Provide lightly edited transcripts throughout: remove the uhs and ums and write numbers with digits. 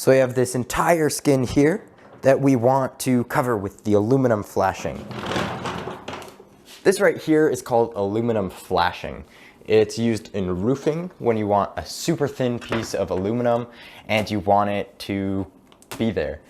So we have this entire skin here that we want to cover with the aluminum flashing. This right here is called aluminum flashing. It's used in roofing when you want a super thin piece of aluminum and you want it to be there.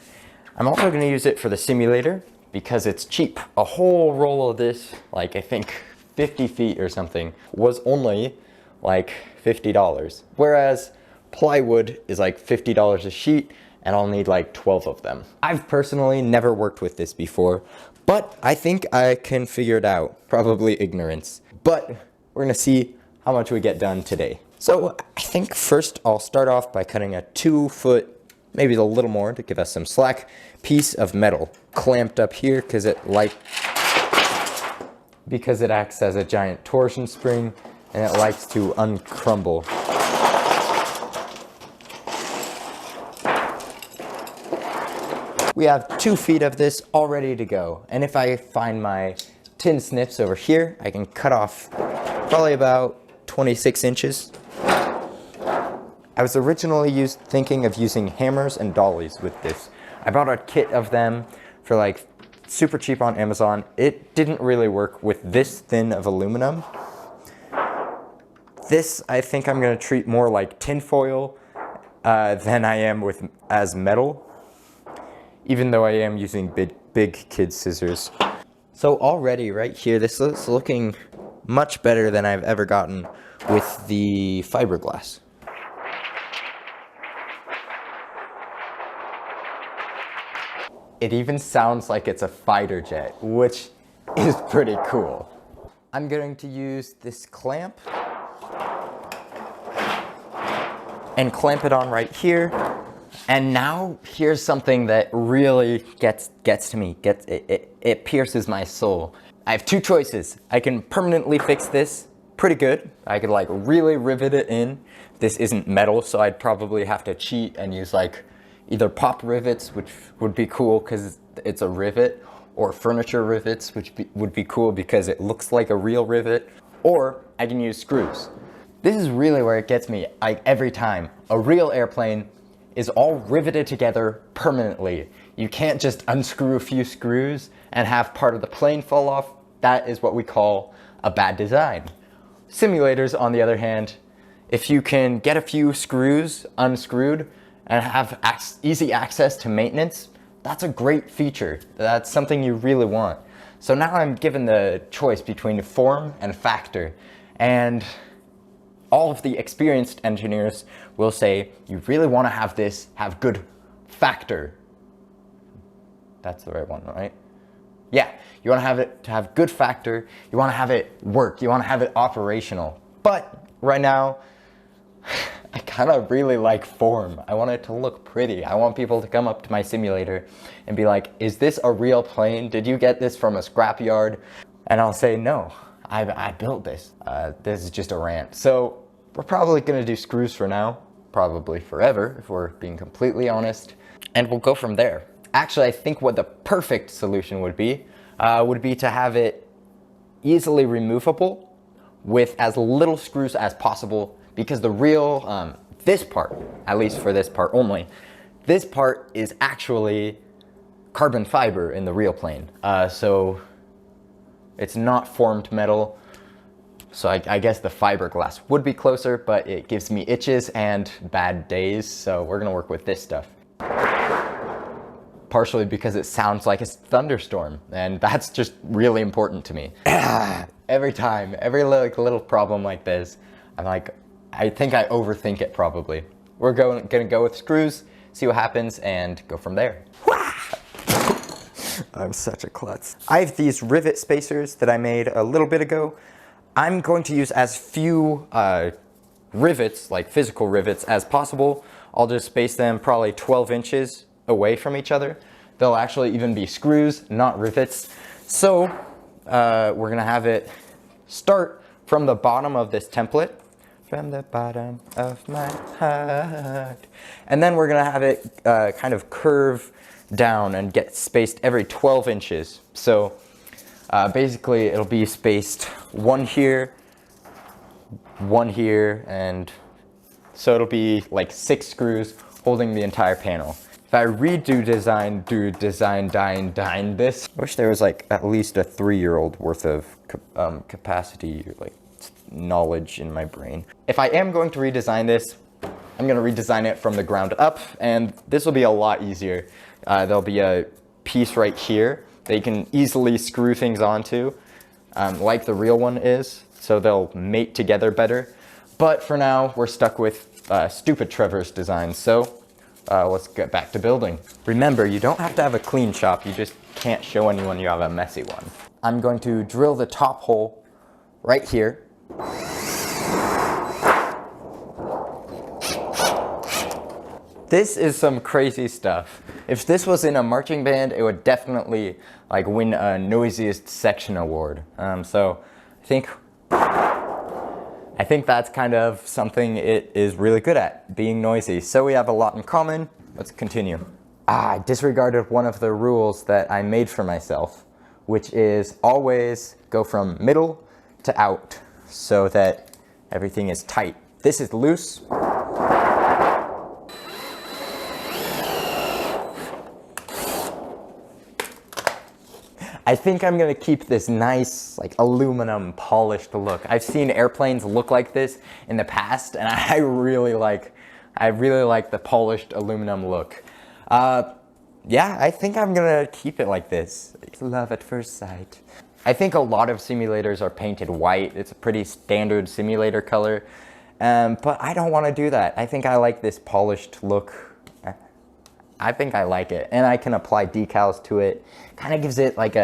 I'm also going to use it for the simulator because it's cheap. A whole roll of this, like I think 50 feet or something, was only like $50. Whereas plywood is like $50 a sheet and I'll need like 12 of them. I've personally never worked with this before, but I think I can figure it out. Probably ignorance. But we're gonna see how much we get done today. So I think first I'll start off by cutting a 2 foot, maybe a little more to give us some slack, piece of metal clamped up here because it acts as a giant torsion spring and it likes to uncrumble. We have 2 feet of this all ready to go. And if I find my tin snips over here, I can cut off probably about 26 inches. I was originally thinking of using hammers and dollies with this. I bought a kit of them for like super cheap on Amazon. It didn't really work with this thin of aluminum. This I think I'm gonna treat more like tin foil than I am as metal, even though I am using big kid scissors. So already right here, this is looking much better than I've ever gotten with the fiberglass. It even sounds like it's a fighter jet, which is pretty cool. I'm going to use this clamp and clamp it on right here. And now here's something that really gets to me. It pierces my soul. I have 2 choices. I can permanently fix this pretty good. I could like really rivet it in. This isn't metal, so I'd probably have to cheat and use like either pop rivets, which would be cool because it's a rivet, or furniture rivets, which would be cool because it looks like a real rivet, or I can use screws. This is really where it gets me every time. A real airplane is all riveted together permanently. You can't just unscrew a few screws and have part of the plane fall off. That is what we call a bad design. Simulators, on the other hand, if you can get a few screws unscrewed and have easy access to maintenance, that's a great feature. That's something you really want. So now I'm given the choice between form and factor. And all of the experienced engineers will say, you really want to have this have good factor. That's the right one, right? Yeah, you want to have it to have good factor. You want to have it work. You want to have it operational. But right now, I kind of really like form. I want it to look pretty. I want people to come up to my simulator and be like, is this a real plane? Did you get this from a scrapyard? And I'll say, no, I built this. This is just a rant. So we're probably gonna do screws for now, probably forever, if we're being completely honest. And we'll go from there. Actually, I think what the perfect solution would be to have it easily removable with as little screws as possible, because the real, this part, at least for this part only, this part is actually carbon fiber in the real plane. So it's not formed metal. So I guess the fiberglass would be closer, but it gives me itches and bad days. So we're gonna work with this stuff. Partially because it sounds like a thunderstorm, and that's just really important to me. Every time, every little problem like this, I'm like, I think I overthink it probably. We're gonna go with screws, see what happens, and go from there. I'm such a klutz. I have these rivet spacers that I made a little bit ago. I'm going to use as few rivets, like physical rivets, as possible. I'll just space them probably 12 inches away from each other. They'll actually even be screws, not rivets. So we're gonna have it start from the bottom of this template, from the bottom of my heart. And then we're gonna have it kind of curve down and get spaced every 12 inches. So basically it'll be spaced one here, and so it'll be like 6 screws, holding the entire panel. If I redo design, dine this, I wish there was like at least a 3-year-old worth of capacity, like knowledge in my brain. If I am going to redesign this, I'm gonna redesign it from the ground up, and this will be a lot easier. There'll be a piece right here that you can easily screw things onto, like the real one is, so they'll mate together better. But for now, we're stuck with stupid Trevor's design, so let's get back to building. Remember, you don't have to have a clean shop, you just can't show anyone you have a messy one. I'm going to drill the top hole right here. This is some crazy stuff. If this was in a marching band, it would definitely like win a noisiest section award. So I think that's kind of something it is really good at, being noisy. So we have a lot in common. Let's continue. I disregarded one of the rules that I made for myself, which is always go from middle to out so that everything is tight. This is loose. I think I'm gonna keep this nice, like aluminum polished look. I've seen airplanes look like this in the past, and I really like the polished aluminum look. Yeah, I think I'm gonna keep it like this. Love at first sight. I think a lot of simulators are painted white. It's a pretty standard simulator color, but I don't want to do that. I think I like this polished look. I think I like it, and I can apply decals to it. Kind of gives it like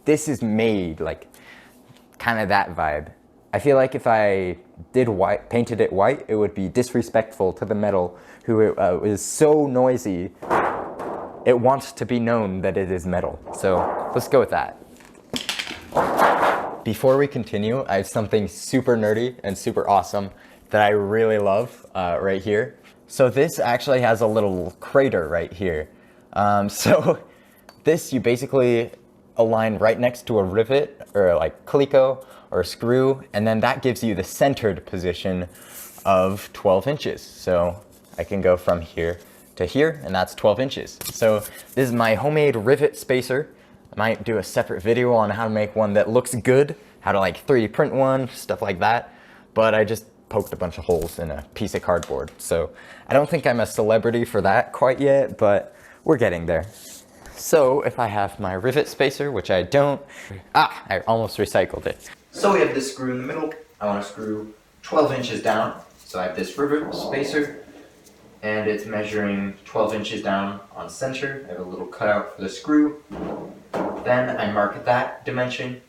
this is made, like kind of that vibe. I feel like if I painted it white, it would be disrespectful to the metal, who is so noisy. It wants to be known that it is metal. So let's go with that. Before we continue, I have something super nerdy and super awesome that I really love right here. So this actually has a little crater right here. So this you basically align right next to a rivet or like cleco or a screw, and then that gives you the centered position of 12 inches. So I can go from here to here, and that's 12 inches. So this is my homemade rivet spacer. I might do a separate video on how to make one that looks good, how to like 3D print one, stuff like that. But I just poked a bunch of holes in a piece of cardboard. So I don't think I'm a celebrity for that quite yet, but we're getting there. So if I have my rivet spacer, which I don't, I almost recycled it. So we have this screw in the middle. I want to screw 12 inches down. So I have this rivet spacer, and it's measuring 12 inches down on center. I have a little cutout for the screw. Then I mark that dimension,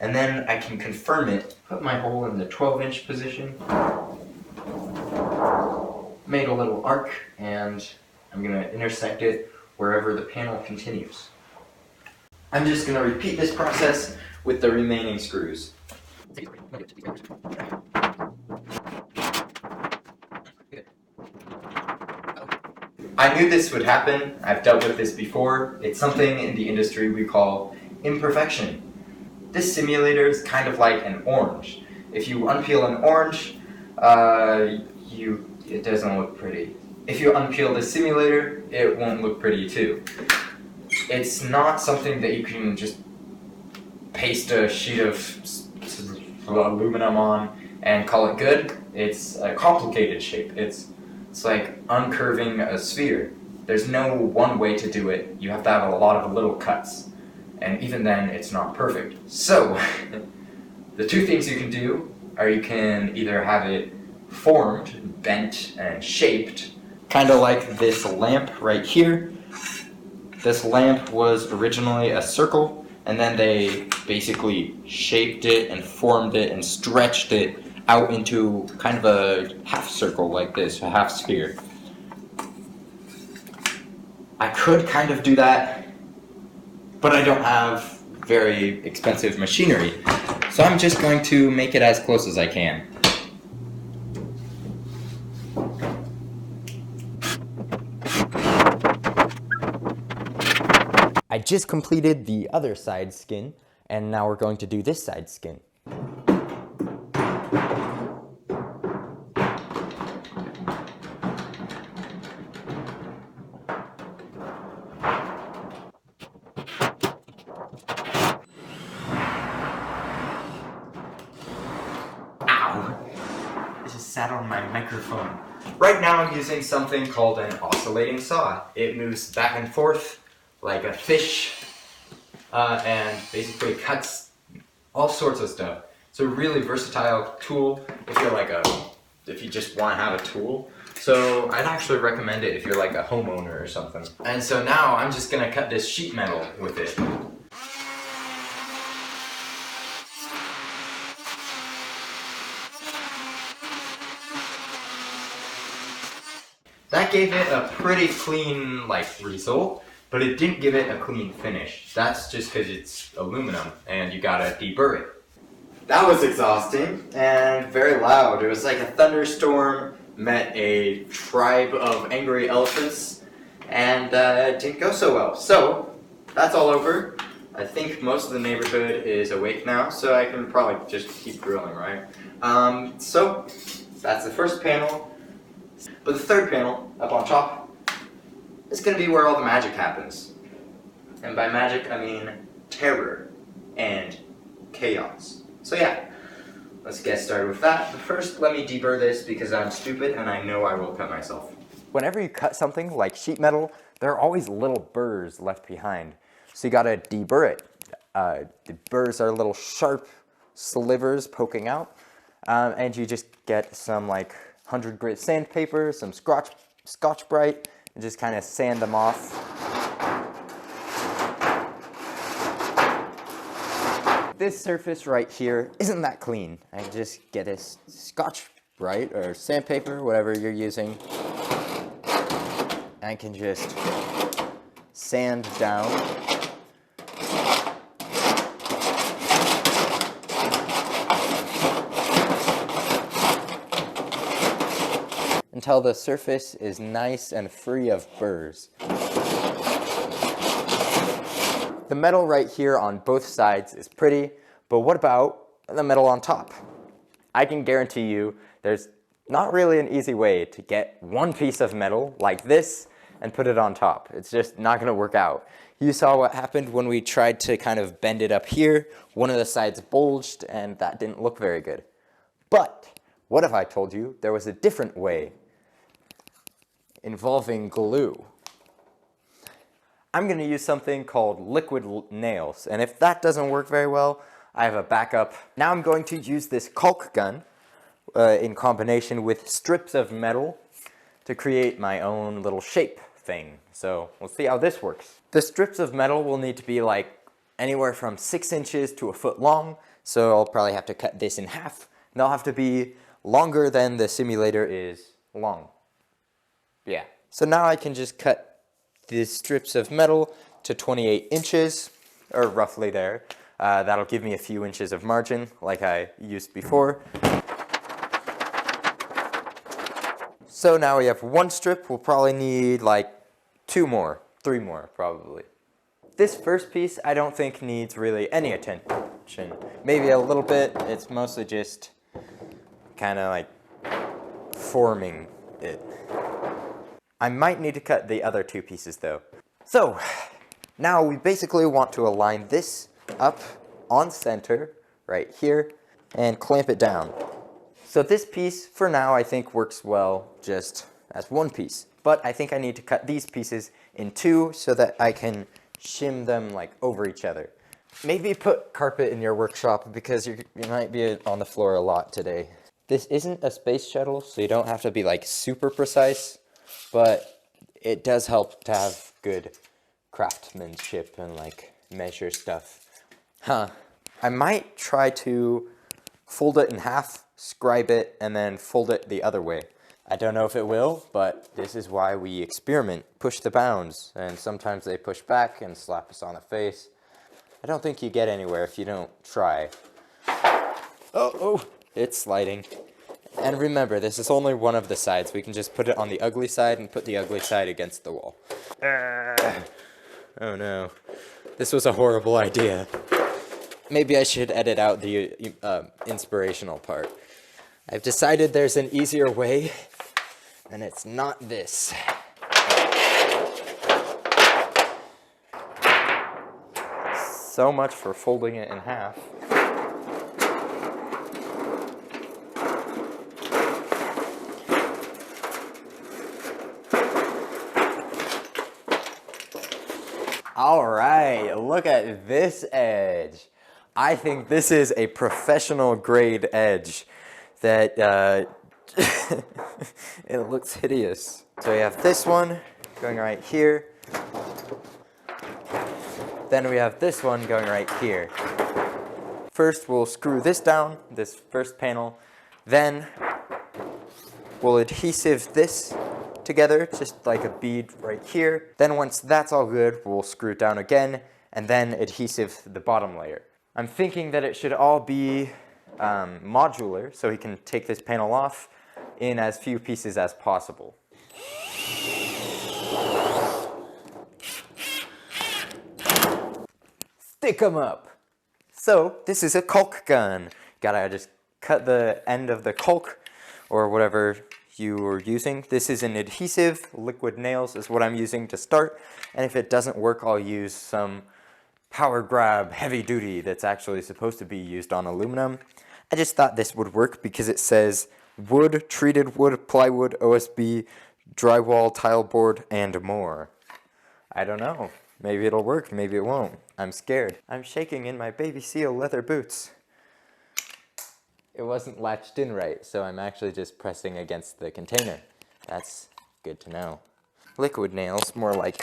and then I can confirm it, put my hole in the 12-inch position, made a little arc, and I'm going to intersect it wherever the panel continues. I'm just going to repeat this process with the remaining screws. I knew this would happen. I've dealt with this before. It's something in the industry we call imperfection. This simulator is kind of like an orange. If you unpeel an orange, it doesn't look pretty. If you unpeel the simulator, it won't look pretty too. It's not something that you can just paste a sheet of aluminum on and call it good. It's a complicated shape. It's like uncurving a sphere. There's no one way to do it. You have to have a lot of little cuts. And even then, it's not perfect. So, the two things you can do are you can either have it formed, bent, and shaped, kind of like this lamp right here. This lamp was originally a circle, and then they basically shaped it and formed it and stretched it out into kind of a half circle like this, a half sphere. I could kind of do that, but I don't have very expensive machinery, so I'm just going to make it as close as I can. I just completed the other side skin, and now we're going to do this side skin. sat on my microphone. Right now I'm using something called an oscillating saw. It moves back and forth like a fish and basically cuts all sorts of stuff. It's a really versatile tool if you just want to have a tool. So I'd actually recommend it if you're like a homeowner or something. And so now I'm just gonna cut this sheet metal with it. That gave it a pretty clean result, but it didn't give it a clean finish. That's just because it's aluminum and you gotta deburr it. That was exhausting and very loud. It was like a thunderstorm met a tribe of angry elephants, and it didn't go so well. So that's all over. I think most of the neighborhood is awake now, so I can probably just keep grilling, right? So that's the first panel. But the third panel, up on top, is going to be where all the magic happens. And by magic, I mean terror and chaos. So yeah, let's get started with that. But first, let me deburr this because I'm stupid and I know I will cut myself. Whenever you cut something like sheet metal, there are always little burrs left behind. So you gotta deburr it. The burrs are little sharp slivers poking out. And you just get some 100 grit sandpaper, some Scotch-Brite, and just kind of sand them off. This surface right here isn't that clean. I just get a Scotch-Brite or sandpaper, whatever you're using. I can just sand down. Until the surface is nice and free of burrs. The metal right here on both sides is pretty, but what about the metal on top? I can guarantee you there's not really an easy way to get one piece of metal like this and put it on top. It's just not going to work out. You saw what happened when we tried to kind of bend it up here. One of the sides bulged and that didn't look very good. But what if I told you there was a different way involving glue? I'm going to use something called liquid nails, and if that doesn't work very well, I have a backup. Now I'm going to use this caulk gun in combination with strips of metal to create my own little shape thing. So we'll see how this works. The strips of metal will need to be anywhere from 6 inches to a foot long, so I'll probably have to cut this in half. And they'll have to be longer than the simulator is long. Yeah. So now I can just cut these strips of metal to 28 inches, or roughly there. That'll give me a few inches of margin, like I used before. So now we have one strip. We'll probably need 2 more, 3 more probably. This first piece I don't think needs really any attention. Maybe a little bit. It's mostly just kind of forming it. I might need to cut the other 2 pieces though. So now we basically want to align this up on center right here and clamp it down. So this piece for now I think works well just as one piece, but I think I need to cut these pieces in 2 so that I can shim them over each other. Maybe put carpet in your workshop because you might be on the floor a lot today. This isn't a space shuttle, so you don't have to be super precise. But it does help to have good craftsmanship and measure stuff. I might try to fold it in half, scribe it, and then fold it the other way. I don't know if it will, but this is why we experiment, push the bounds, and sometimes they push back and slap us on the face. I don't think you get anywhere if you don't try. Oh, it's sliding. And remember, this is only one of the sides. We can just put it on the ugly side and put the ugly side against the wall. Oh no. This was a horrible idea. Maybe I should edit out the inspirational part. I've decided there's an easier way, and it's not this. So much for folding it in half. All right, look at this edge. I think this is a professional grade edge that it looks hideous. So we have this one going right here. Then we have this one going right here. First, we'll screw this down, this first panel. Then we'll adhesive this together, just like a bead right here. Then once that's all good, we'll screw it down again, and then adhesive the bottom layer. I'm thinking that it should all be modular, so we can take this panel off in as few pieces as possible. Stick 'em up! So, this is a caulk gun. Gotta just cut the end of the caulk, or whatever you were using. This is an adhesive. Liquid nails is what I'm using to start, and if it doesn't work, I'll use some power grab heavy duty that's actually supposed to be used on aluminum. I just thought this would work because it says wood, treated wood, plywood, OSB, drywall, tile board, and more. I don't know. Maybe it'll work, maybe it won't. I'm scared. I'm shaking in my baby seal leather boots. It wasn't latched in right, so I'm actually just pressing against the container. That's good to know. Liquid nails, more like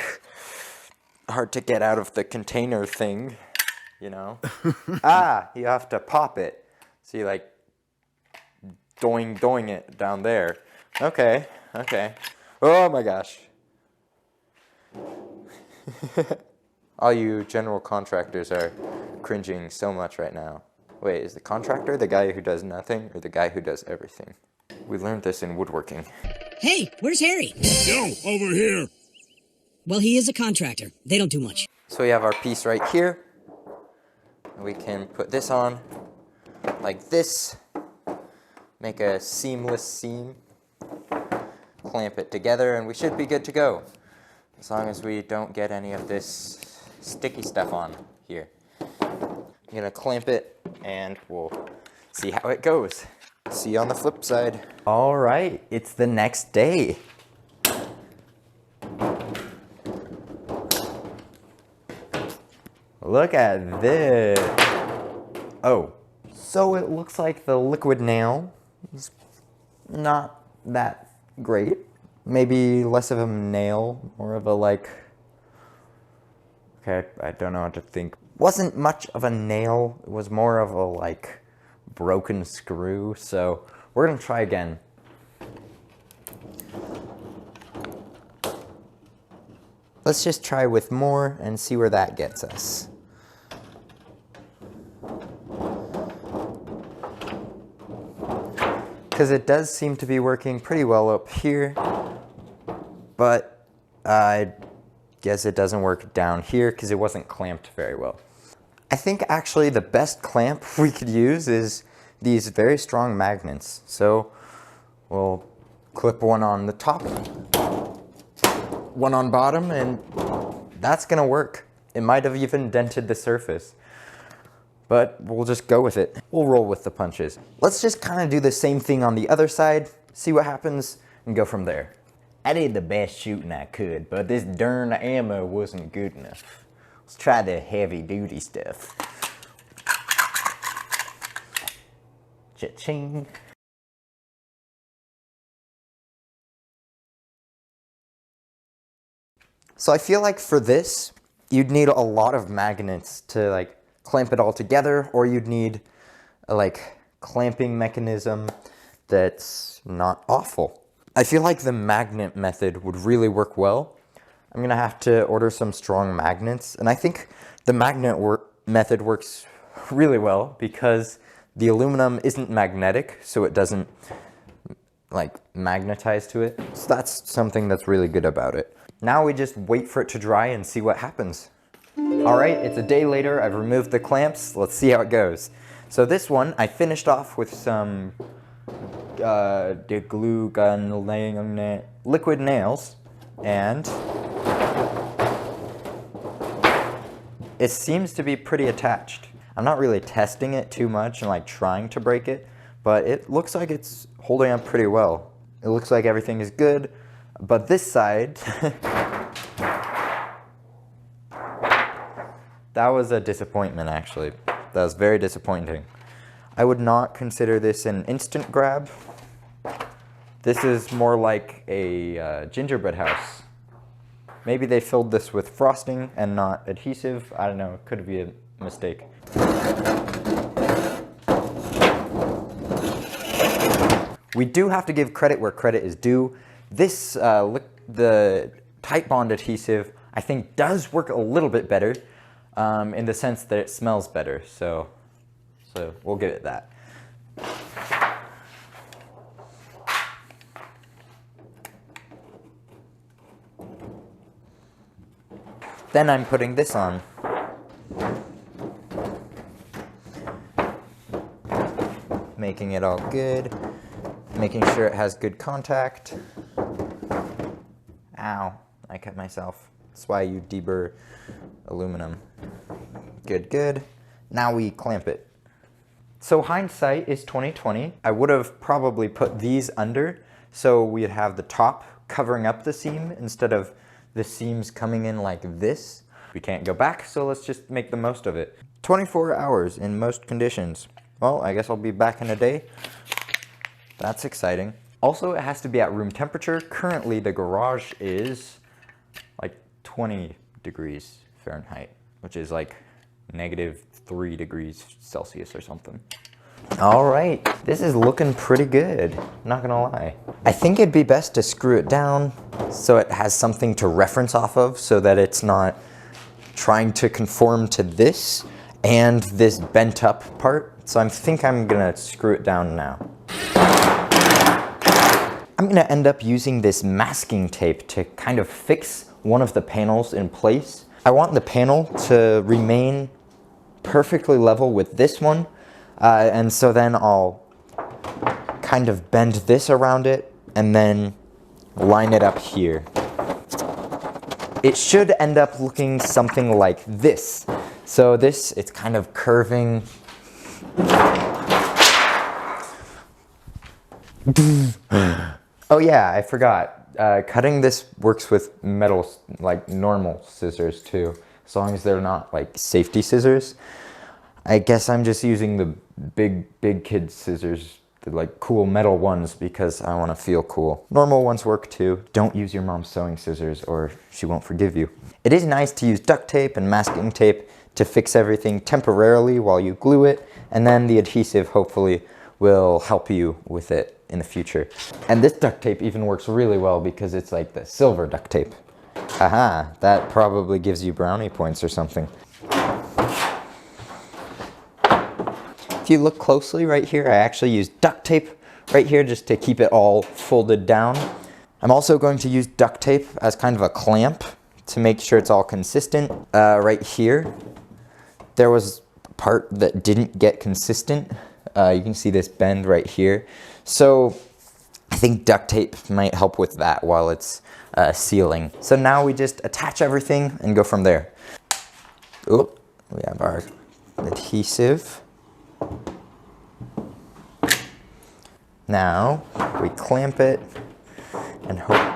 hard to get out of the container thing, you know? You have to pop it. So you like doing it down there. Okay. Oh my gosh. All you general contractors are cringing so much right now. Wait, is the contractor the guy who does nothing or the guy who does everything? We learned this in woodworking. Hey, where's Harry? Yo, over here. Well, he is a contractor. They don't do much. So we have our piece right here. We can put this on like this. Make a seamless seam. Clamp it together and we should be good to go. As long as we don't get any of this sticky stuff on here. I'm gonna clamp it and we'll see how it goes. See you on the flip side. All right, it's the next day. Look at this. Oh, so it looks like the liquid nail is not that great. Maybe less of a nail, more of a like, okay, I don't know what to think. Wasn't much of a nail, it was more of a like broken screw, so we're gonna try again. Let's just try with more and see where that gets us. Because it does seem to be working pretty well up here, but I guess it doesn't work down here because it wasn't clamped very well. I think actually the best clamp we could use is these very strong magnets. So we'll clip one on the top, one on bottom, and that's gonna work. It might have even dented the surface, but we'll just go with it. We'll roll with the punches. Let's just kind of do the same thing on the other side, see what happens, and go from there. I did the best shooting I could, but this darn ammo wasn't good enough. Let's try the heavy duty stuff. Cha-ching. So I feel like for this, you'd need a lot of magnets to like clamp it all together, or you'd need a like clamping mechanism that's not awful. I feel like the magnet method would really work well. I'm gonna have to order some strong magnets, and I think the magnet method works really well because the aluminum isn't magnetic, so it doesn't like magnetize to it. So that's something that's really good about it. Now we just wait for it to dry and see what happens. All right, it's a day later. I've removed the clamps. Let's see how it goes. So this one, I finished off with some glue gun liquid nails, and it seems to be pretty attached. I'm not really testing it too much and like trying to break it, but it looks like it's holding up pretty well. It looks like everything is good, but this side That was a disappointment, actually. That was very disappointing. I would not consider this an instant grab. This is more like a gingerbread house. Maybe they filled this with frosting and not adhesive. I don't know, it could be a mistake. We do have to give credit where credit is due. This, the tight bond adhesive, I think does work a little bit better in the sense that it smells better. So we'll give it that. Then I'm putting this on. Making it all good. Making sure it has good contact. Ow, I cut myself. That's why you deburr aluminum. Good, good. Now we clamp it. So hindsight is 2020. I would have probably put these under so we'd have the top covering up the seam instead of the seams coming in like this. We can't go back, so let's just make the most of it. 24 hours in most conditions. Well, I guess I'll be back in a day. That's exciting. Also, it has to be at room temperature. Currently, the garage is like 20 degrees Fahrenheit, which is like -3 degrees Celsius or something. All right, this is looking pretty good, not gonna lie. I think it'd be best to screw it down so it has something to reference off of so that it's not trying to conform to this and this bent up part. So I think I'm gonna screw it down now. I'm gonna end up using this masking tape to kind of fix one of the panels in place. I want the panel to remain perfectly level with this one. And so then I'll kind of bend this around it and then line it up here. It should end up looking something like this. So this, it's kind of curving. Oh yeah, I forgot. Cutting this works with metal, like normal scissors too, as long as they're not like safety scissors. I guess I'm just using the big kid scissors, the like cool metal ones, because I want to feel cool. Normal ones work too. Don't use your mom's sewing scissors or she won't forgive you. It is nice to use duct tape and masking tape to fix everything temporarily while you glue it, and then the adhesive hopefully will help you with it in the future. And this duct tape even works really well because it's like the silver duct tape. Haha, that probably gives you brownie points or something. If you look closely right here, I actually used duct tape right here just to keep it all folded down. I'm also going to use duct tape as kind of a clamp to make sure it's all consistent. Right here, there was a part that didn't get consistent. You can see this bend right here. So I think duct tape might help with that while it's sealing. So now we just attach everything and go from there. Oh, we have our adhesive. Now we clamp it and hope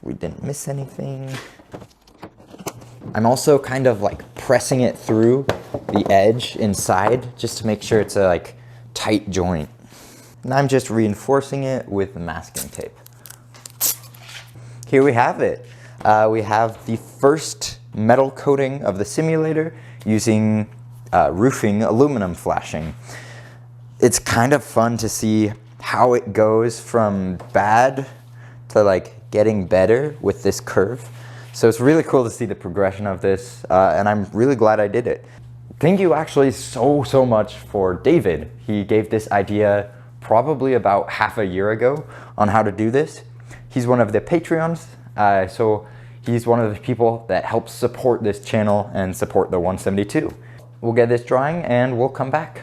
we didn't miss anything. I'm also kind of like pressing it through the edge inside just to make sure it's a like tight joint. And I'm just reinforcing it with the masking tape. Here we have it. We have the first metal coating of the simulator using roofing aluminum flashing. It's kind of fun to see how it goes from bad to like getting better with this curve. So it's really cool to see the progression of this, and I'm really glad I did it. Thank you actually so much for David. He gave this idea probably about half a year ago on how to do this. He's one of the Patreons, so he's one of the people that helps support this channel and support the 172. We'll get this drying and we'll come back.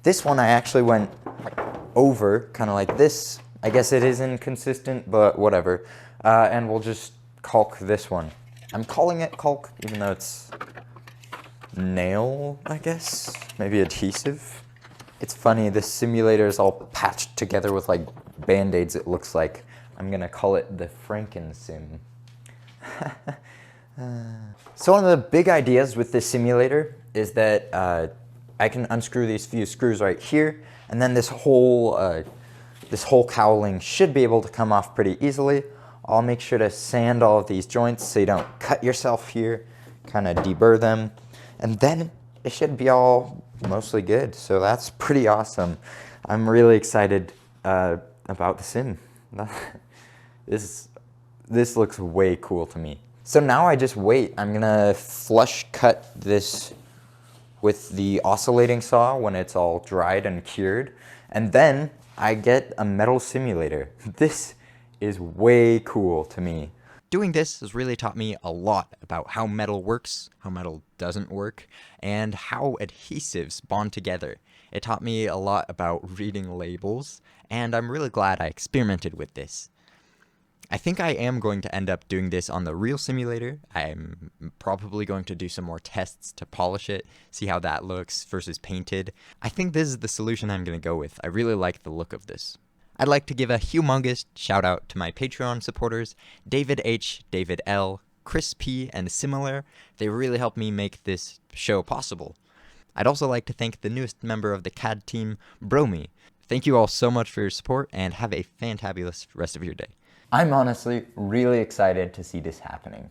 This one I actually went over, kind of like this. I guess it is inconsistent, but whatever. And we'll just caulk this one. I'm calling it caulk, even though it's nail, I guess, maybe adhesive. It's funny, this simulator is all patched together with like band-aids, it looks like. I'm gonna call it the Franken-sim. So one of the big ideas with this simulator is that I can unscrew these few screws right here, and then this whole cowling should be able to come off pretty easily. I'll make sure to sand all of these joints so you don't cut yourself here, kind of deburr them, and then it should be all mostly good. So that's pretty awesome. I'm really excited about the sim. This looks way cool to me. So now I just wait. I'm gonna flush cut this with the oscillating saw when it's all dried and cured, and then I get a metal simulator. This is way cool to me. Doing this has really taught me a lot about how metal works, how metal doesn't work, and how adhesives bond together. It taught me a lot about reading labels, and I'm really glad I experimented with this. I think I am going to end up doing this on the real simulator. I'm probably going to do some more tests to polish it, see how that looks versus painted. I think this is the solution I'm going to go with. I really like the look of this. I'd like to give a humongous shout out to my Patreon supporters, David H., David L., Chris P., and Similar. They really helped me make this show possible. I'd also like to thank the newest member of the CAD team, Bromy. Thank you all so much for your support, and have a fantabulous rest of your day. I'm honestly really excited to see this happening.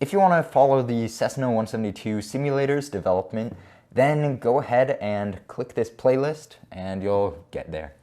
If you want to follow the Cessna 172 simulator's development, then go ahead and click this playlist and you'll get there.